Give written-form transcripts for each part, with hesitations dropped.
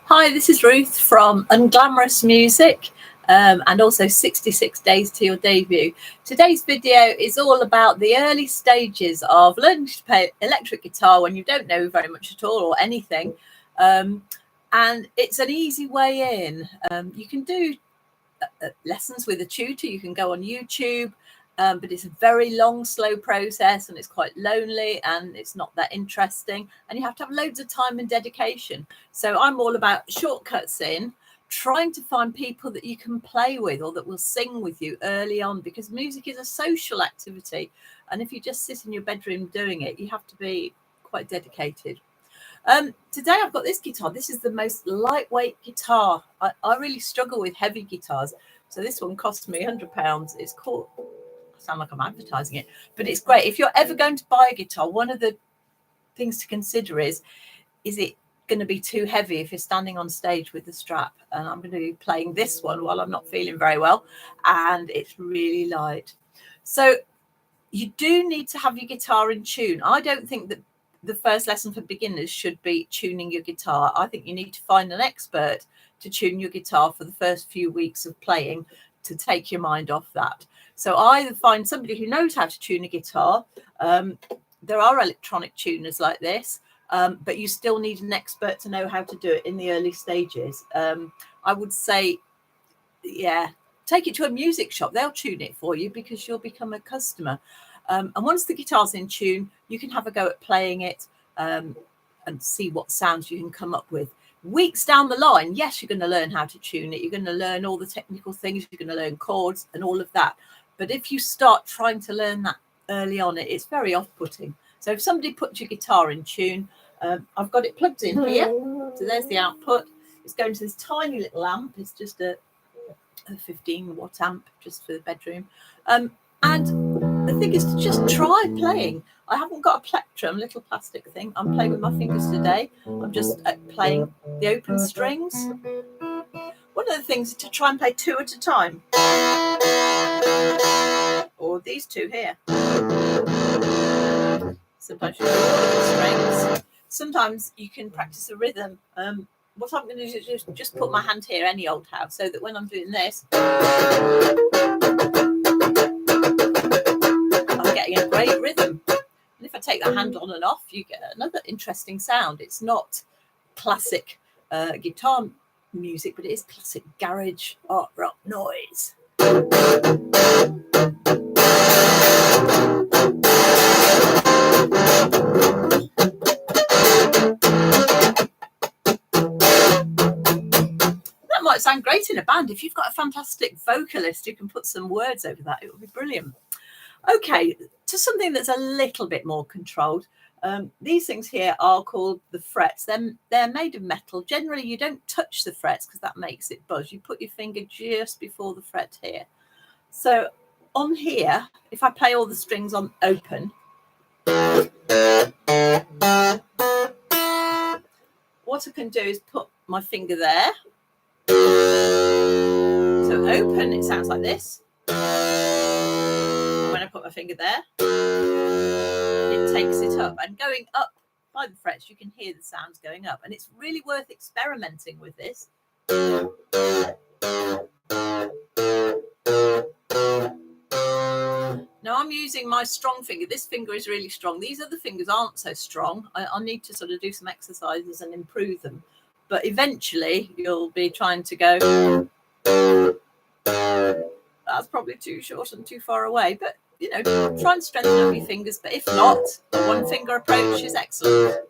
Hi, this is Ruth from Unglamorous Music and also 66 Days to Your Debut. Today's video is all about the early stages of learning to play electric guitar when you don't know very much at all or anything. And it's an easy way in. You can do lessons with a tutor, you can go on YouTube. But it's a very long, slow process, and it's quite lonely, and it's not that interesting, and you have to have loads of time and dedication. So I'm all about shortcuts in trying to find people that you can play with or that will sing with you early on, because music is a social activity, and if you just sit in your bedroom doing it, you have to be quite dedicated. Today I've got this guitar. This is the most lightweight guitar. I really struggle with heavy guitars, so this one cost me £100. It's called, sound like I'm advertising it, but it's great. If you're ever going to buy a guitar, one of the things to consider is it going to be too heavy if you're standing on stage with the strap? And I'm going to be playing this one while I'm not feeling very well, and it's really light. So you do need to have your guitar in tune. I don't think that the first lesson for beginners should be tuning your guitar. I think you need to find an expert to tune your guitar for the first few weeks of playing, to take your mind off that. So either find somebody who knows how to tune a guitar. There are electronic tuners like this, but you still need an expert to know how to do it in the early stages. I would say, yeah, take it to a music shop. They'll tune it for you because you'll become a customer. And once the guitar's in tune, you can have a go at playing it and see what sounds you can come up with. Weeks down the line, yes, you're going to learn how to tune it. You're going to learn all the technical things. You're going to learn chords and all of that. But if you start trying to learn that early on, it's very off-putting. So if somebody puts your guitar in tune, I've got it plugged in here. So there's the output. It's going to this tiny little amp. It's just a 15-watt amp just for the bedroom. And the thing is to just try playing. I haven't got a plectrum, little plastic thing. I'm playing with my fingers today. I'm just playing the open strings. One of the things is to try and play two at a time. Or these two here. Sometimes you do all of the strings. Sometimes you can practice a rhythm. What I'm going to do is just put my hand here, any old how, so that when I'm doing this, I'm getting a great rhythm. And if I take that hand on and off, you get another interesting sound. It's not classic guitar music, but it is classic garage art rock noise. That might sound great in a band. If you've got a fantastic vocalist who can put some words over that, it would be brilliant. Okay, to something that's a little bit more controlled. These things here are called the frets. They're made of metal. Generally, you don't touch the frets because that makes it buzz. You put your finger just before the fret here. So on here, if I play all the strings on open, what I can do is put my finger there. So open, it sounds like this. When I put my finger there, it takes it up, and going up by the frets, you can hear the sounds going up, and it's really worth experimenting with this. Now I'm using my strong finger. This finger is really strong. These other fingers aren't so strong. I'll need to sort of do some exercises and improve them, but eventually you'll be trying to go. That's probably too short and too far away, but you know, try and strengthen up your fingers. But if not, the one finger approach is excellent.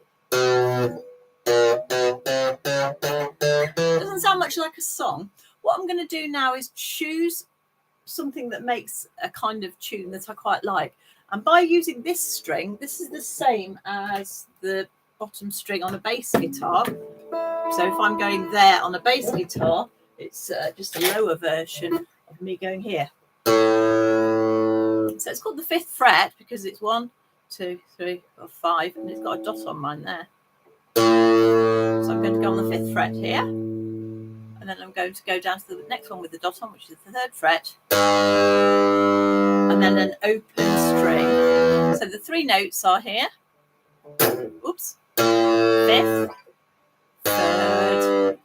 Doesn't sound much like a song. What I'm going to do now is choose something that makes a kind of tune that I quite like. And by using this string, this is the same as the bottom string on a bass guitar. So if I'm going there on a bass guitar, it's just a lower version of me going here. So it's called the 5th fret because it's 1, 2, 3, 4, 5, and it's got a dot on mine there. So I'm going to go on the 5th fret here, and then I'm going to go down to the next one with the dot on, which is the 3rd fret, and then an open string. So the 3 notes are here. Oops. 5th, 3rd,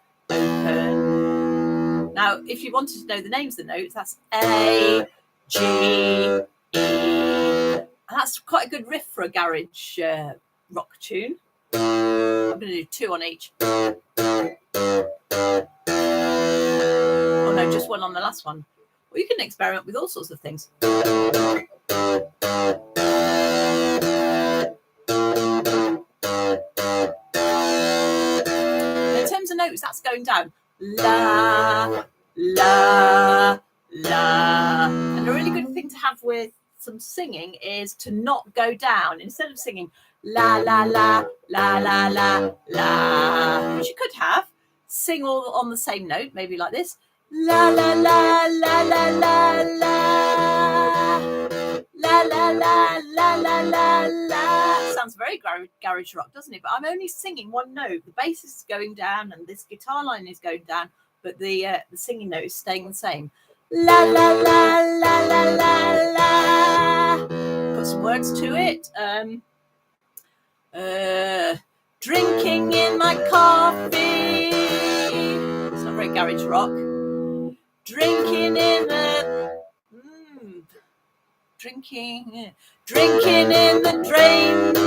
if you wanted to know the names of the notes, that's A, G, E. And that's quite a good riff for a garage rock tune. I'm going to do 2 on each. Oh no, just 1 on the last one. Well, you can experiment with all sorts of things. In terms of notes, that's going down. La, la, la. And a really good thing to have with some singing is to not go down. Instead of singing la, la, la, la, la, la, la, which you could have, sing all on the same note, maybe like this. La, la, la, la, la, la, la. La, la, la, la, la, la, la. Sounds very garage rock, doesn't it? But I'm only singing one note. The bass is going down and this guitar line is going down, but the singing note is staying the same. La, la, la, la, la, la, la. Put some words to it. Drinking in my coffee. It's not very garage rock. Drinking in the... Drinking in the drains.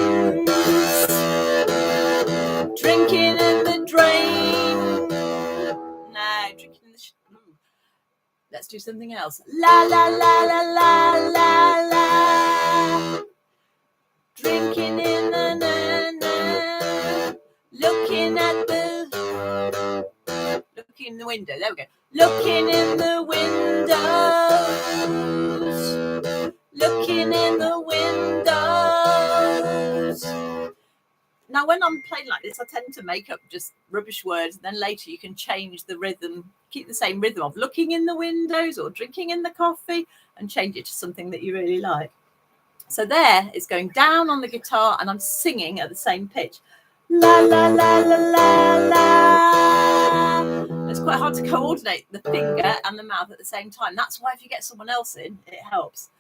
Drinking in the drain. No, drinking in the... Let's do something else. La, la, la, la, la, la, la. Drinking in the... Looking at the... Looking in the window. There we go. Looking in the windows. Looking in the windows. Now, when I'm playing like this, I tend to make up just rubbish words. And then later you can change the rhythm, keep the same rhythm of looking in the windows or drinking in the coffee and change it to something that you really like. So there, it's going down on the guitar and I'm singing at the same pitch. La, la, la, la, la, la. It's quite hard to coordinate the finger and the mouth at the same time. That's why if you get someone else in, it helps.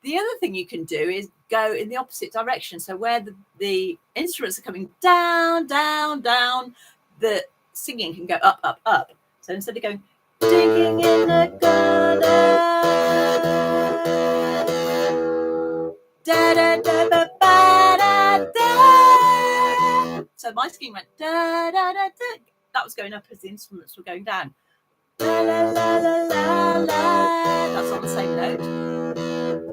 The other thing you can do is go in the opposite direction. So where the instruments are coming down, down, down, the singing can go up, up, up. So instead of going, digging in the garden, da, da, da, da, ba, da, da. So my singing went, da, da, da, da. That was going up as the instruments were going down. La, la, la, la, la, la. That's on the same note.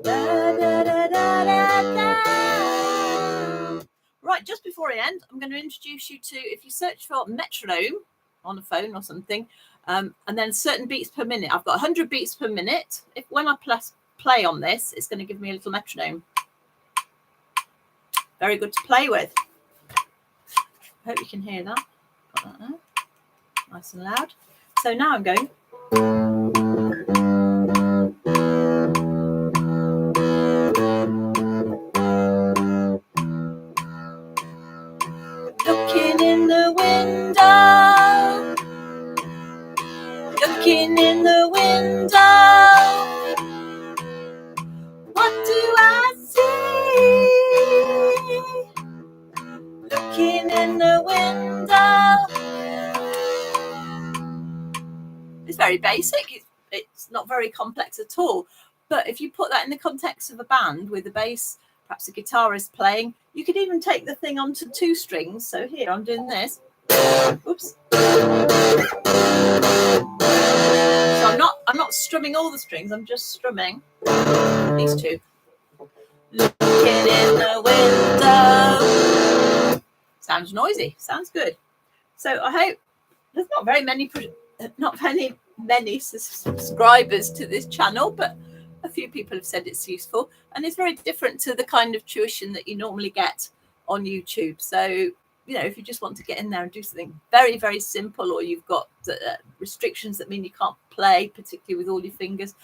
Da, da, da, da, da, da. Right, just before I end, I'm going to introduce you to, if you search for metronome on a phone or something, and then certain beats per minute. I've got 100 beats per minute. When I play on this, it's going to give me a little metronome. Very good to play with. Hope you can hear that. Got that now. Nice and loud. So now I'm going. Looking in the window. Looking in the window. What do I see? Looking in the window. It's very basic. It's not very complex at all. But if you put that in the context of a band with a bass, perhaps a guitarist playing, you could even take the thing onto 2 strings. So here I'm doing this. Oops. So I'm not strumming all the strings. I'm just strumming these 2. Looking in the window. Sounds noisy. Sounds good. So I hope there's not very many subscribers to this channel, but a few people have said it's useful, and it's very different to the kind of tuition that you normally get on YouTube. So, you know, if you just want to get in there and do something very, very simple, or you've got restrictions that mean you can't play, particularly with all your fingers,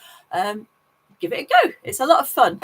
give it a go. It's a lot of fun.